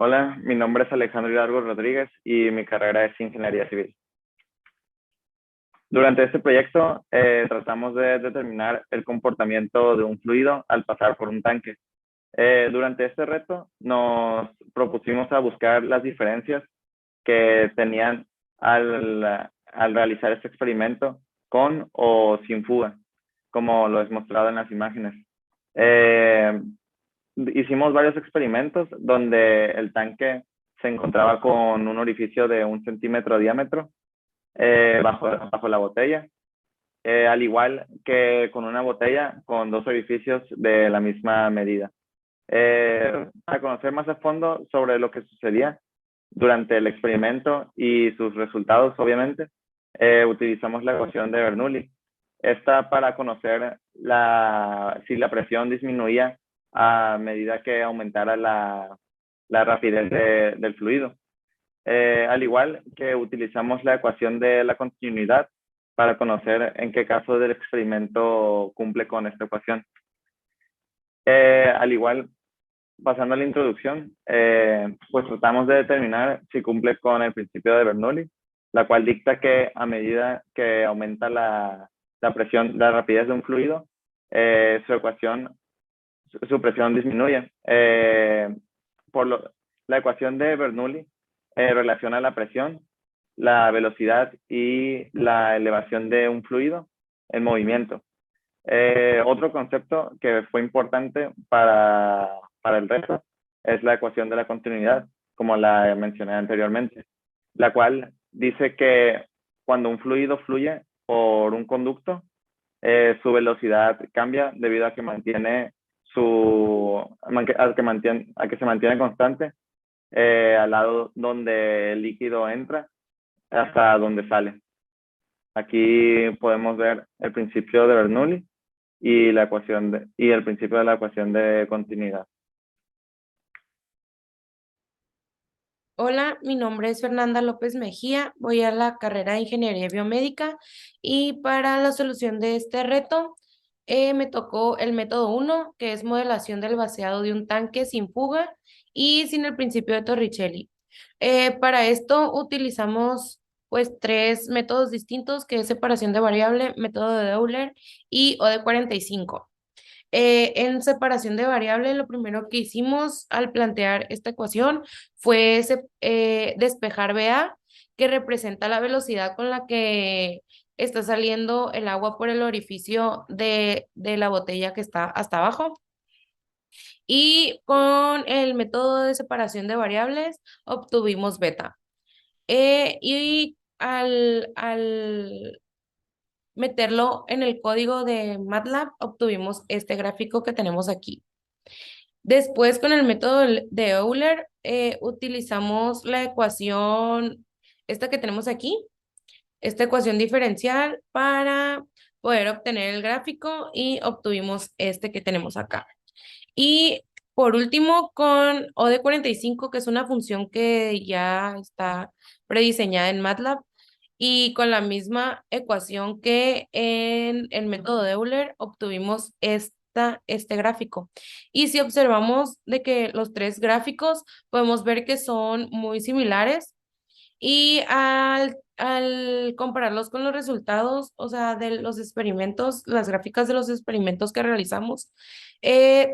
Hola, mi nombre es Alejandro Hidalgo Rodríguez y mi carrera es Ingeniería Civil. Durante este proyecto tratamos de determinar el comportamiento de un fluido al pasar por un tanque. Durante este reto nos propusimos a buscar las diferencias que tenían al realizar este experimento con o sin fuga, como lo es mostrado en las imágenes. Eh, Hicimos varios experimentos donde el tanque se encontraba con un orificio de 1 centímetro de diámetro bajo la botella, al igual que con una botella con dos orificios de la misma medida. Para conocer más a fondo sobre lo que sucedía durante el experimento y sus resultados, obviamente, utilizamos la ecuación de Bernoulli. Esta para conocer si la presión disminuía a medida que aumentara la rapidez del fluido. Al igual que utilizamos la ecuación de la continuidad para conocer en qué caso del experimento cumple con esta ecuación. Al igual, pasando a la introducción, pues tratamos de determinar si cumple con el principio de Bernoulli, la cual dicta que a medida que aumenta la presión, la rapidez de un fluido, su presión disminuye. La ecuación de Bernoulli relaciona la presión, la velocidad y la elevación de un fluido en movimiento. Otro concepto que fue importante para el reto es la ecuación de la continuidad, como la mencioné anteriormente, la cual dice que cuando un fluido fluye por un conducto, su velocidad cambia debido a que se mantiene constante al lado donde el líquido entra hasta donde sale. Aquí podemos ver el principio de Bernoulli y el principio de la ecuación de continuidad. Hola, mi nombre es Fernanda López Mejía, voy a la carrera de Ingeniería Biomédica y para la solución de este reto me tocó el método 1, que es modelación del vaciado de un tanque sin fuga y sin el principio de Torricelli. Para esto utilizamos pues tres métodos distintos, que es separación de variable, método de Euler y OD45. En separación de variables, lo primero que hicimos al plantear esta ecuación fue despejar BA, que representa la velocidad con la que está saliendo el agua por el orificio de la botella que está hasta abajo. Y con el método de separación de variables obtuvimos beta. Y al meterlo en el código de MATLAB, obtuvimos este gráfico que tenemos aquí. Después, con el método de Euler, utilizamos la ecuación, esta que tenemos aquí, esta ecuación diferencial para poder obtener el gráfico y obtuvimos este que tenemos acá. Y por último, con OD45, que es una función que ya está prediseñada en MATLAB, y con la misma ecuación que en el método de Euler, obtuvimos este gráfico. Y si observamos de que los tres gráficos, podemos ver que son muy similares y al compararlos con los resultados, o sea, de los experimentos, las gráficas de los experimentos que realizamos,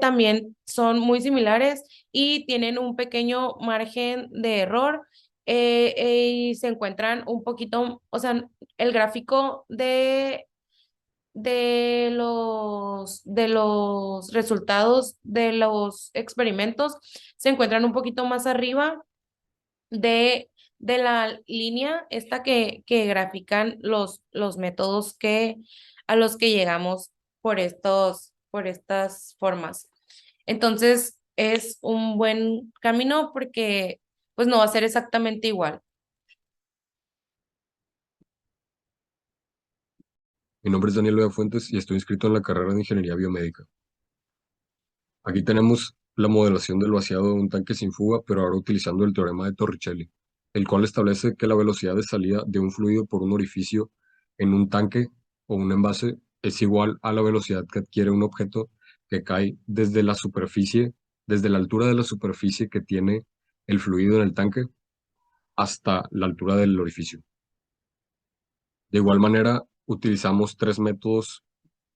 también son muy similares y tienen un pequeño margen de error, y se encuentran un poquito, o sea, el gráfico de los resultados de los experimentos se encuentran un poquito más arriba de la línea esta que grafican los métodos a los que llegamos por estas formas. Entonces, es un buen camino porque pues no va a ser exactamente igual. Mi nombre es Daniel Vega Fuentes y estoy inscrito en la carrera de Ingeniería Biomédica. Aquí tenemos la modelación del vaciado de un tanque sin fuga, pero ahora utilizando el teorema de Torricelli, el cual establece que la velocidad de salida de un fluido por un orificio en un tanque o un envase es igual a la velocidad que adquiere un objeto que cae desde la superficie, desde la altura de la superficie que tiene el fluido en el tanque hasta la altura del orificio. De igual manera, utilizamos tres métodos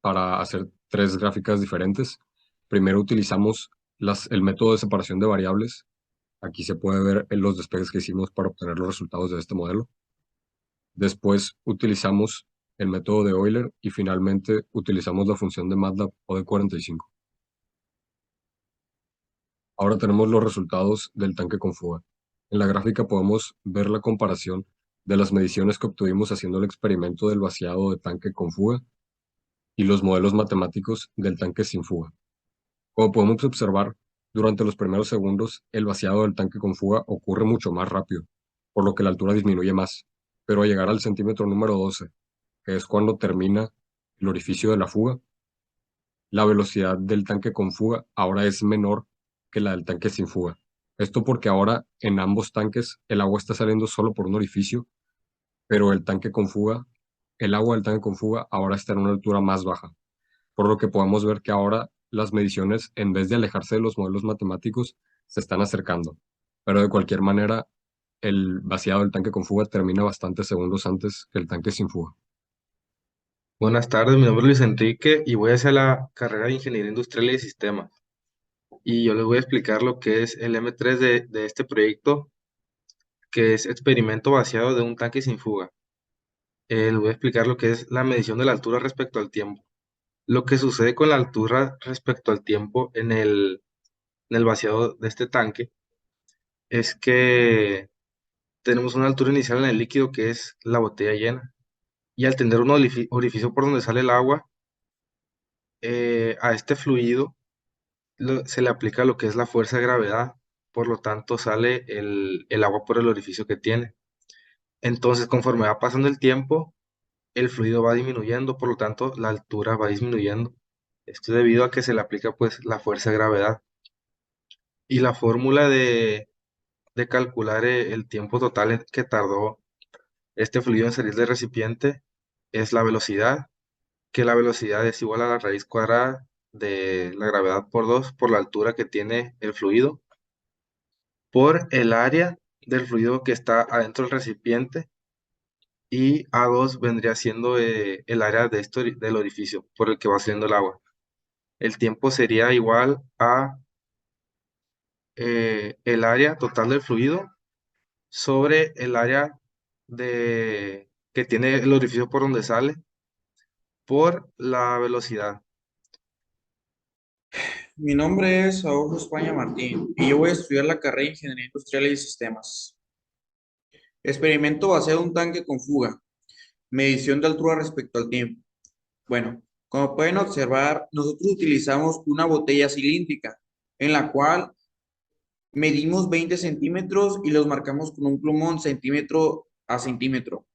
para hacer tres gráficas diferentes. Primero utilizamos el método de separación de variables. Aquí se puede ver en los despegues que hicimos para obtener los resultados de este modelo. Después utilizamos el método de Euler y finalmente utilizamos la función de MATLAB OD45. Ahora tenemos los resultados del tanque con fuga. En la gráfica podemos ver la comparación de las mediciones que obtuvimos haciendo el experimento del vaciado de tanque con fuga y los modelos matemáticos del tanque sin fuga. Como podemos observar, durante los primeros segundos, el vaciado del tanque con fuga ocurre mucho más rápido, por lo que la altura disminuye más, pero al llegar al centímetro número 12, que es cuando termina el orificio de la fuga, la velocidad del tanque con fuga ahora es menor que la del tanque sin fuga. Esto porque ahora en ambos tanques el agua está saliendo solo por un orificio, pero el agua del tanque con fuga ahora está en una altura más baja, por lo que podemos ver que ahora las mediciones, en vez de alejarse de los modelos matemáticos, se están acercando. Pero de cualquier manera, el vaciado del tanque con fuga termina bastantes segundos antes que el tanque sin fuga. Buenas tardes, mi nombre es Luis Enrique y voy a hacer la carrera de Ingeniería Industrial y de Sistemas. Y yo les voy a explicar lo que es el M3 de este proyecto, que es experimento vaciado de un tanque sin fuga. Les voy a explicar lo que es la medición de la altura respecto al tiempo. Lo que sucede con la altura respecto al tiempo en el vaciado de este tanque es que tenemos una altura inicial en el líquido que es la botella llena. Y al tener un orificio por donde sale el agua, a este fluido se le aplica lo que es la fuerza de gravedad, por lo tanto sale el agua por el orificio que tiene. Entonces, conforme va pasando el tiempo, el fluido va disminuyendo, por lo tanto, la altura va disminuyendo. Esto es debido a que se le aplica pues la fuerza de gravedad. Y la fórmula de calcular el tiempo total que tardó este fluido en salir del recipiente es la velocidad, que la velocidad es igual a la raíz cuadrada de la gravedad por 2 por la altura que tiene el fluido, por el área del fluido que está adentro del recipiente, y A2 vendría siendo el área del orificio por el que va saliendo el agua. El tiempo sería igual a el área total del fluido sobre el área que tiene el orificio por donde sale por la velocidad. Mi nombre es Saúl España Martín y yo voy a estudiar la carrera de Ingeniería Industrial y Sistemas. Experimento vaciado de un tanque con fuga. Medición de altura respecto al tiempo. Bueno, como pueden observar, nosotros utilizamos una botella cilíndrica en la cual medimos 20 centímetros y los marcamos con un plumón centímetro a centímetro.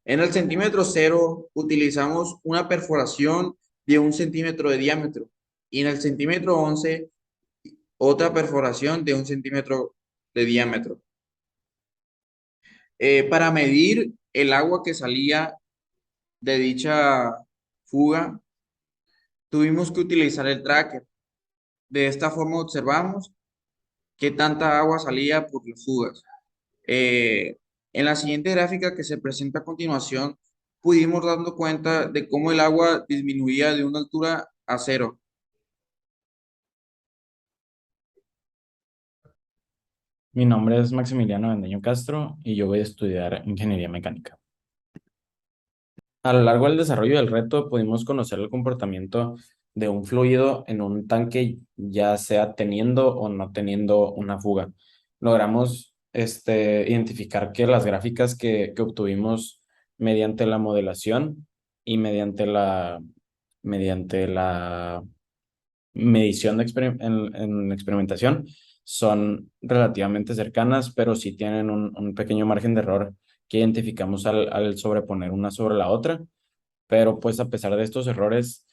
En el centímetro cero utilizamos una perforación de 1 centímetro de diámetro y en el centímetro 11 otra perforación de 1 centímetro de diámetro. Para medir el agua que salía de dicha fuga, tuvimos que utilizar el tracker. De esta forma observamos qué tanta agua salía por las fugas. En la siguiente gráfica que se presenta a continuación, pudimos darnos cuenta de cómo el agua disminuía de una altura a 0. Mi nombre es Maximiliano Vendeño Castro y yo voy a estudiar ingeniería mecánica. A lo largo del desarrollo del reto pudimos conocer el comportamiento de un fluido en un tanque, ya sea teniendo o no teniendo una fuga. Logramos identificar que las gráficas que obtuvimos mediante la modelación y mediante la medición en experimentación son relativamente cercanas, pero sí tienen un pequeño margen de error que identificamos al sobreponer una sobre la otra. Pero pues a pesar de estos errores,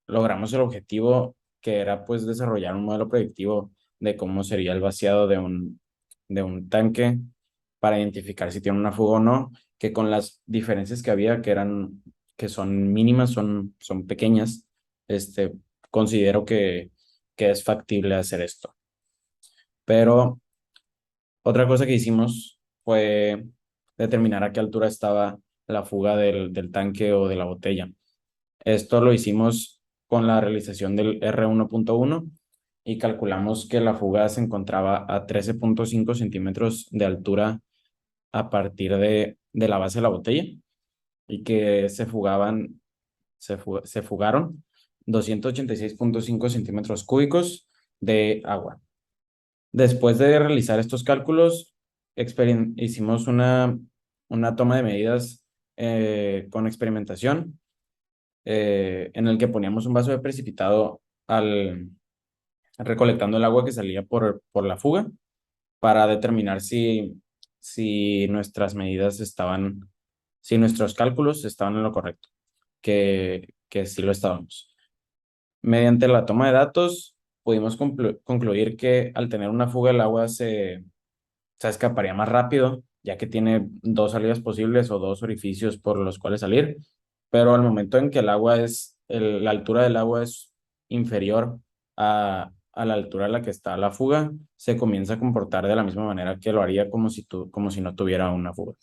logramos el objetivo que era pues desarrollar un modelo predictivo de cómo sería el vaciado de un tanque para identificar si tiene una fuga o no, que con las diferencias que había, que son mínimas, son pequeñas, considero que es factible hacer esto. Pero Otra cosa que hicimos fue determinar a qué altura estaba la fuga del tanque o de la botella. Esto lo hicimos con la realización del R1.1 y calculamos que la fuga se encontraba a 13.5 centímetros de altura a partir de la base de la botella y que se fugaron 286.5 centímetros cúbicos de agua. Después de realizar estos cálculos, hicimos una toma de medidas con experimentación en el que poníamos un vaso de precipitado recolectando el agua que salía por la fuga para determinar si nuestras medidas si nuestros cálculos estaban en lo correcto, que sí lo estábamos. Mediante la toma de datos, pudimos concluir que al tener una fuga el agua se escaparía más rápido, ya que tiene dos salidas posibles o dos orificios por los cuales salir, pero al momento en que la altura del agua es inferior a la altura a la que está la fuga, se comienza a comportar de la misma manera que lo haría como si no tuviera una fuga.